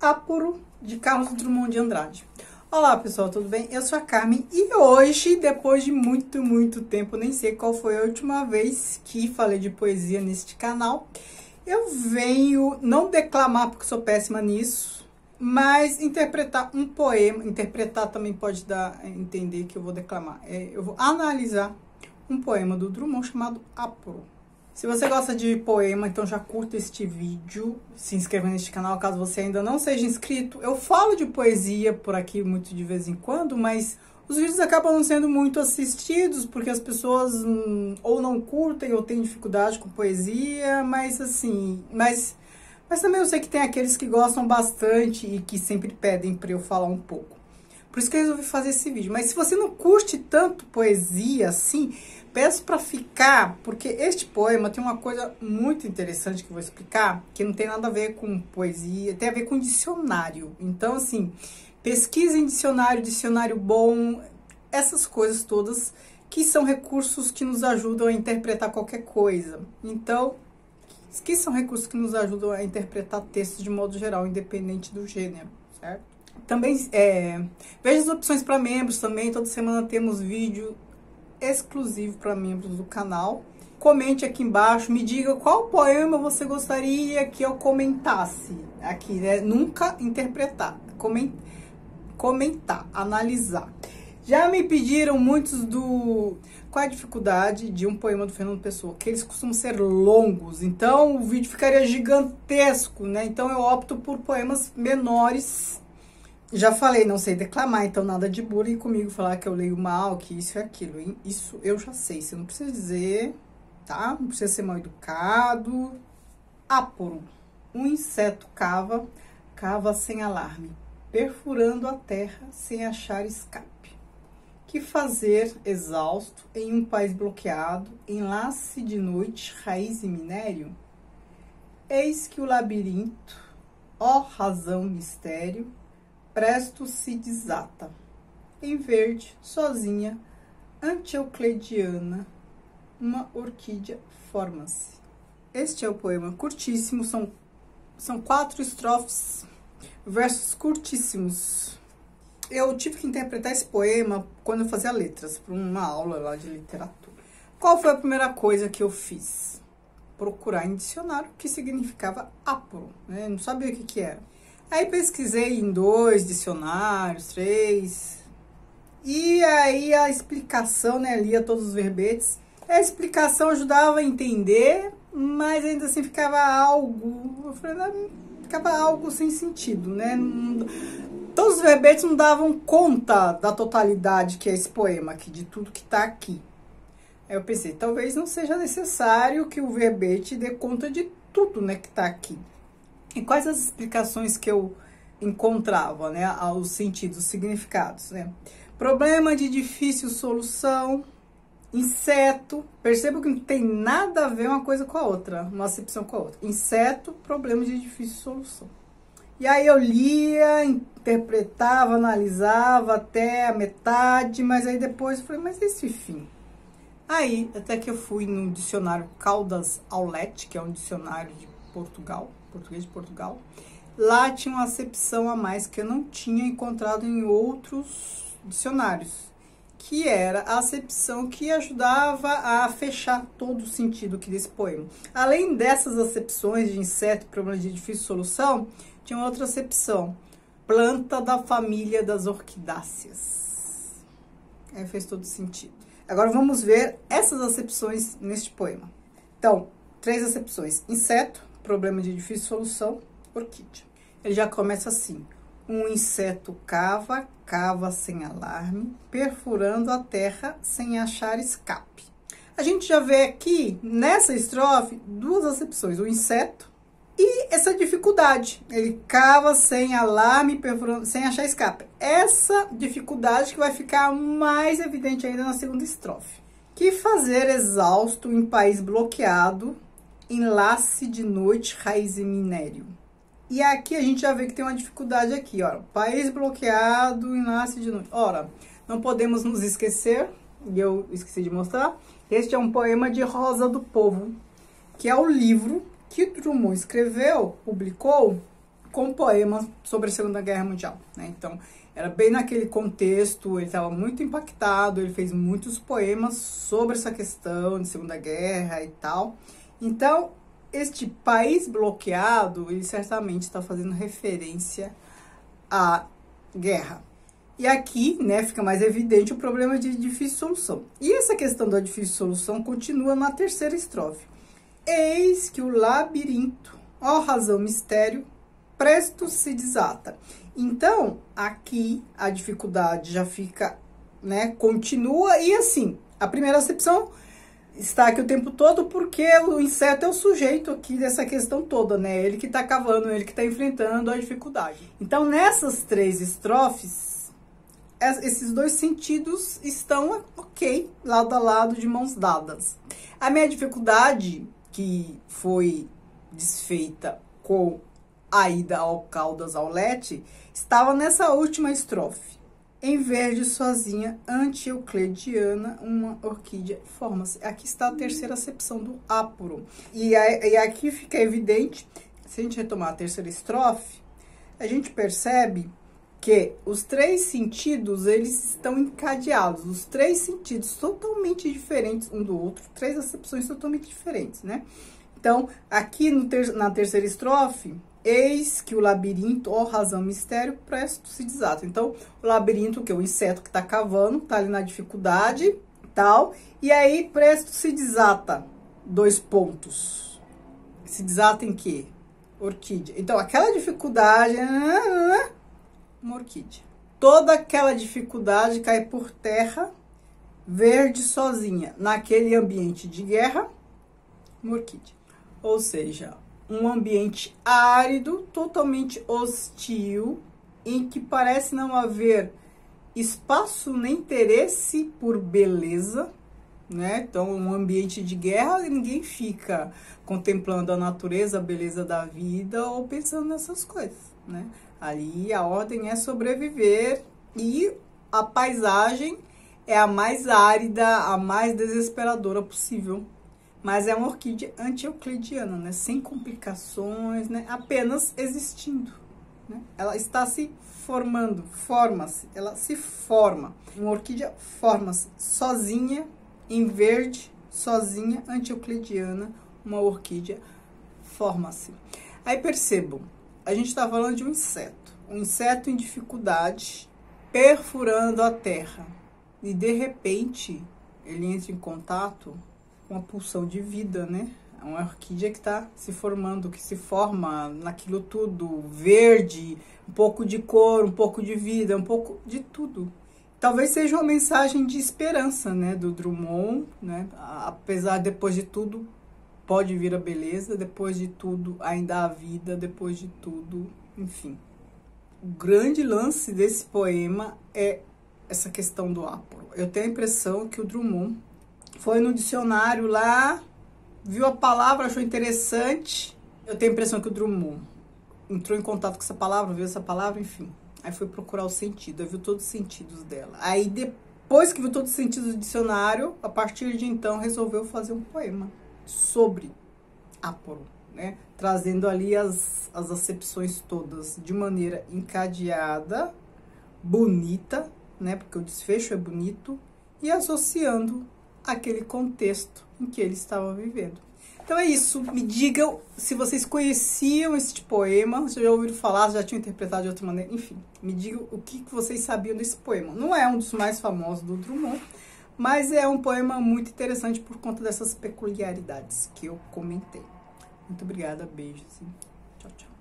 Apuro, de Carlos Drummond de Andrade. Olá pessoal, tudo bem? Eu sou a Carmen e hoje, depois de muito tempo, nem sei qual foi a última vez que falei de poesia neste canal, eu venho não declamar porque sou péssima nisso, mas interpretar um poema. Interpretar também pode dar a entender que eu vou declamar. Eu vou analisar um poema do Drummond chamado Apuro. Se você gosta de poema, então já curta este vídeo, se inscreva neste canal caso você ainda não seja inscrito. Eu falo de poesia por aqui muito de vez em quando, mas os vídeos acabam não sendo muito assistidos porque as pessoas ou não curtem ou têm dificuldade com poesia, mas assim, mas também eu sei que tem aqueles que gostam bastante e que sempre pedem para eu falar um pouco. Por isso que eu resolvi fazer esse vídeo. Mas se você não curte tanto poesia assim, peço para ficar, porque este poema tem uma coisa muito interessante que eu vou explicar, que não tem nada a ver com poesia, tem a ver com dicionário. Então, assim, pesquisa em dicionário, dicionário bom, essas coisas todas, que são recursos que nos ajudam a interpretar qualquer coisa. Então, que são recursos que nos ajudam a interpretar textos de modo geral, independente do gênero, certo? Também, veja as opções para membros também, toda semana temos vídeo exclusivo para membros do canal. Comente aqui embaixo, me diga qual poema você gostaria que eu comentasse aqui, né? Nunca interpretar, comentar, analisar. Já me pediram muitos qual é a dificuldade de um poema do Fernando Pessoa, que eles costumam ser longos, então o vídeo ficaria gigantesco, né? Então eu opto por poemas menores. Já falei, não sei declamar, então nada de bullying comigo, falar que eu leio mal, que isso e aquilo. Hein? Isso eu já sei, você não precisa dizer, tá? Não precisa ser mal educado. Apuro. Um inseto cava sem alarme, perfurando a terra sem achar escape. Que fazer, exausto, em um país bloqueado, enlace de noite, raiz e minério? Eis que o labirinto, ó razão, mistério, presto se desata, em verde, sozinha, anti-euclidiana, uma orquídea forma-se. Este é o poema curtíssimo, são 4 estrofes, versos curtíssimos. Eu tive que interpretar esse poema quando eu fazia letras, para uma aula lá de literatura. Qual foi a primeira coisa que eu fiz? Procurar em dicionário o que significava apuro, né? Não sabia o que era. Aí pesquisei em 2 dicionários, 3, e aí a explicação, né, lia todos os verbetes. A explicação ajudava a entender, mas ainda assim ficava algo, eu falei, não, ficava algo sem sentido, né? Todos os verbetes não davam conta da totalidade que é esse poema aqui, de tudo que tá aqui. Aí eu pensei, talvez não seja necessário que o verbete dê conta de tudo, né, que tá aqui. E quais as explicações que eu encontrava, né, aos sentidos, os significados, né? Problema de difícil solução, inseto, perceba que não tem nada a ver uma coisa com a outra, uma acepção com a outra. Inseto, problema de difícil solução. E aí eu lia, interpretava, analisava até a metade, mas aí depois eu falei, mas esse fim? Aí, até que eu fui no dicionário Caldas Aulet, que é um dicionário de Portugal, português de Portugal. Lá tinha uma acepção a mais que eu não tinha encontrado em outros dicionários, que era a acepção que ajudava a fechar todo o sentido aqui desse poema. Além dessas acepções de inseto, problema de difícil solução, tinha outra acepção, planta da família das orquidáceas. Aí fez todo sentido. Agora vamos ver essas acepções neste poema. Então, 3 acepções: inseto, problema de difícil solução, orquídea. Ele já começa assim: um inseto cava sem alarme, perfurando a terra sem achar escape. A gente já vê aqui, nessa estrofe, 2 acepções: o inseto e essa dificuldade. Ele cava sem alarme, perfurando, sem achar escape. Essa dificuldade que vai ficar mais evidente ainda na segunda estrofe. Que fazer, exausto, em país bloqueado, enlace de noite, raiz e minério. E aqui a gente já vê que tem uma dificuldade aqui, ó. País bloqueado, enlace de noite. Ora, não podemos nos esquecer, e eu esqueci de mostrar, este é um poema de Rosa do Povo, que é o livro que Drummond escreveu, publicou, com poemas sobre a Segunda Guerra Mundial, né? Então, era bem naquele contexto, ele estava muito impactado, ele fez muitos poemas sobre essa questão de Segunda Guerra e tal. Então, este país bloqueado, ele certamente está fazendo referência à guerra. E aqui, né, fica mais evidente o problema de difícil solução. E essa questão da difícil solução continua na terceira estrofe. Eis que o labirinto, ó razão mistério, presto se desata. Então, aqui a dificuldade já fica, né, continua. E assim, a primeira acepção está aqui o tempo todo porque o inseto é o sujeito aqui dessa questão toda, né? Ele que está cavando, ele que está enfrentando a dificuldade. Então, nessas três estrofes, esses dois sentidos estão ok, lado a lado, de mãos dadas. A minha dificuldade, que foi desfeita com a ida ao Caldas Aulete, estava nessa última estrofe. Em verde sozinha, anti-euclidiana, uma orquídea forma-se. Aqui está a terceira acepção do áporo. E aqui fica evidente, se a gente retomar a terceira estrofe, a gente percebe que os três sentidos, eles estão encadeados. Os três sentidos totalmente diferentes um do outro. Três acepções totalmente diferentes, né? Então, aqui na terceira estrofe, eis que o labirinto, ó razão mistério, presto se desata. Então, o labirinto, que é o inseto que tá cavando, tá ali na dificuldade, tal. E aí, presto se desata, dois pontos. Se desata em quê? Orquídea. Então, aquela dificuldade, uma orquídea. Toda aquela dificuldade cai por terra, verde sozinha. Naquele ambiente de guerra, uma orquídea. Ou seja, um ambiente árido, totalmente hostil, em que parece não haver espaço nem interesse por beleza, né? Então, um ambiente de guerra, ninguém fica contemplando a natureza, a beleza da vida ou pensando nessas coisas, né? Ali a ordem é sobreviver e a paisagem é a mais árida, a mais desesperadora possível. Mas é uma orquídea anti-euclidiana, né? Sem complicações, né? Apenas existindo, né? Ela está se formando, forma-se, ela se forma. Uma orquídea forma-se sozinha, em verde, sozinha, anti-euclidiana, uma orquídea forma-se. Aí percebam, a gente está falando de um inseto em dificuldade, perfurando a terra. E de repente, ele entra em contato uma pulsão de vida, né? É uma orquídea que está se formando, que se forma naquilo tudo, verde, um pouco de cor, um pouco de vida, um pouco de tudo. Talvez seja uma mensagem de esperança, né, do Drummond, né? Apesar, depois de tudo, pode vir a beleza, depois de tudo, ainda há vida, depois de tudo, enfim. O grande lance desse poema é essa questão do áporo. Eu tenho a impressão que o Drummond foi no dicionário lá, viu a palavra, achou interessante. Eu tenho a impressão que o Drummond entrou em contato com essa palavra, viu essa palavra, enfim. Aí foi procurar o sentido, aí viu todos os sentidos dela. Aí depois que viu todos os sentidos do dicionário, a partir de então resolveu fazer um poema sobre áporo, né? Trazendo ali as acepções todas de maneira encadeada, bonita, né? Porque o desfecho é bonito, e associando aquele contexto em que ele estava vivendo. Então é isso, me digam se vocês conheciam este poema, se já ouviram falar, se já tinham interpretado de outra maneira, enfim, me digam o que vocês sabiam desse poema. Não é um dos mais famosos do Drummond, mas é um poema muito interessante por conta dessas peculiaridades que eu comentei. Muito obrigada, beijos, tchau, tchau.